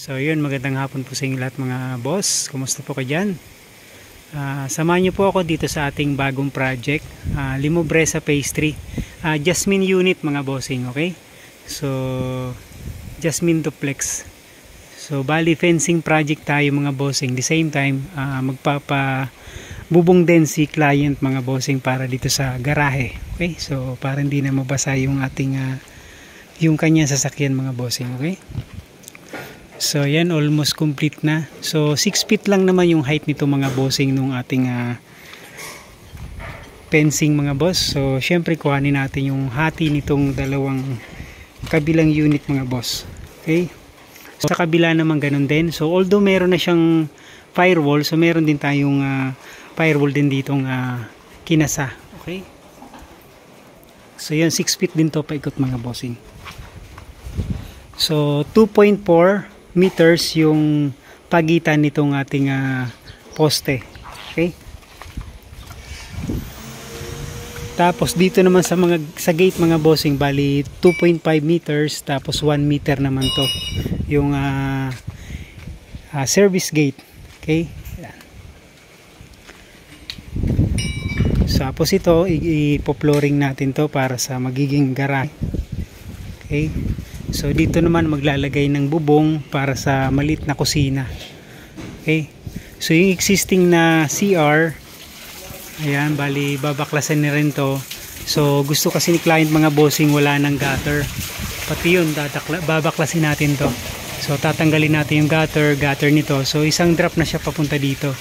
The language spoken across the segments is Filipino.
So yun, magandang hapon po sa inyo lahat mga boss. Kumusta po kayo dyan? Samahan niyo po ako dito sa ating bagong project, Limobresa Phase 3 Jasmine unit mga bossing, okay? So Jasmine duplex. So bali fencing project tayo mga bossing. The same time magpapabubong din si client mga bossing para dito sa garahe, okay? So para hindi na mabasa yung ating yung kanyang sasakyan mga bossing, okay? So yan, almost complete na. So 6 feet lang naman yung height nito mga bossing nung ating fencing mga boss. So syempre kuhanin natin yung hati nitong dalawang kabilang unit mga boss, okay? So sa kabila naman ganun din. So although meron na siyang firewall, so meron din tayong firewall din ditong kinasa, okay? So yan, 6 feet din to paikot mga bossing. So 2.4 meters yung pagitan nitong ating poste, okay? Tapos dito naman sa gate mga bossing, bali 2.5 meters tapos 1 meter naman to yung service gate, okay? Yan. So, tapos ito ipo-flooring natin to para sa magiging garage, okay? So dito naman maglalagay ng bubong para sa maliit na kusina, okay? So yung existing na CR, ayan, bali babaklasan na rin to. So gusto kasi ni client mga bossing wala ng gutter, pati yun babaklasin natin to. So tatanggalin natin yung gutter nito. So isang drop na siya papunta dito,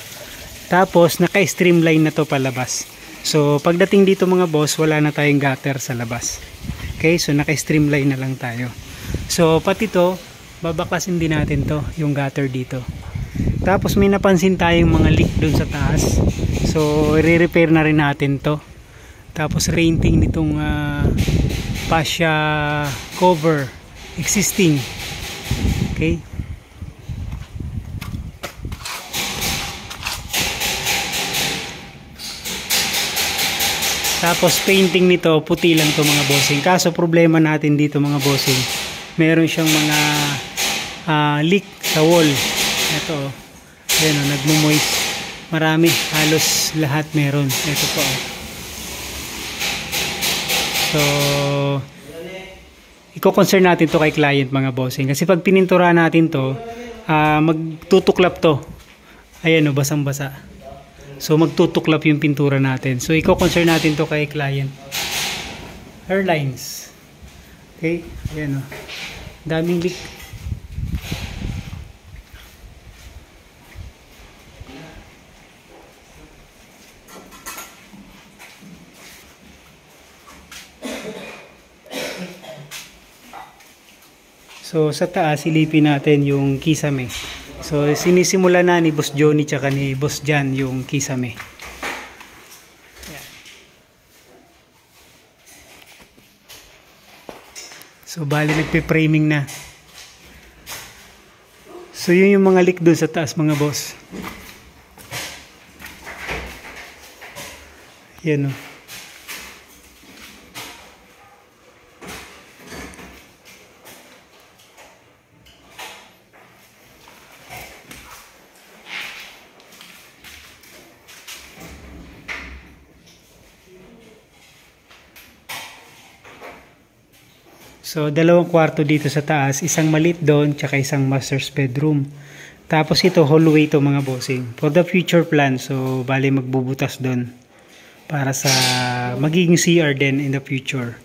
tapos naka-streamline na to palabas. So pagdating dito mga boss, wala na tayong gutter sa labas, okay? So naka-streamline na lang tayo. So pati to babaklasin din natin to, yung gutter dito. Tapos may napansin tayong mga leak doon sa taas, so i-repair na rin natin to. Tapos painting nitong fascia cover existing, okay? Tapos painting nito puti lang to mga bossing. Kaso problema natin dito mga bossing, meron siyang mga leak sa wall. Ito, ayan o, nagmo-moist. Marami, halos lahat meron. Ito po. So i-concern natin to kay client mga bossing, kasi pag pinintura natin to, magtutuklap to. Ayan o, basang-basa. So magtutuklap yung pintura natin. So i-concern natin to kay client. Airlines, okay? Ayan o, daming leak. So sa taas silipin natin yung kisame. So sinisimula na ni Boss Johnny tsaka ni Boss Jan yung kisame. So bali nagpe-framing na. So yun yung mga leak doon sa taas mga boss. Yan o. So dalawang kwarto dito sa taas, isang maliit doon tsaka isang master's bedroom. Tapos ito hallway to mga bossing for the future plan. So bali magbubutas doon para sa magiging CR din in the future.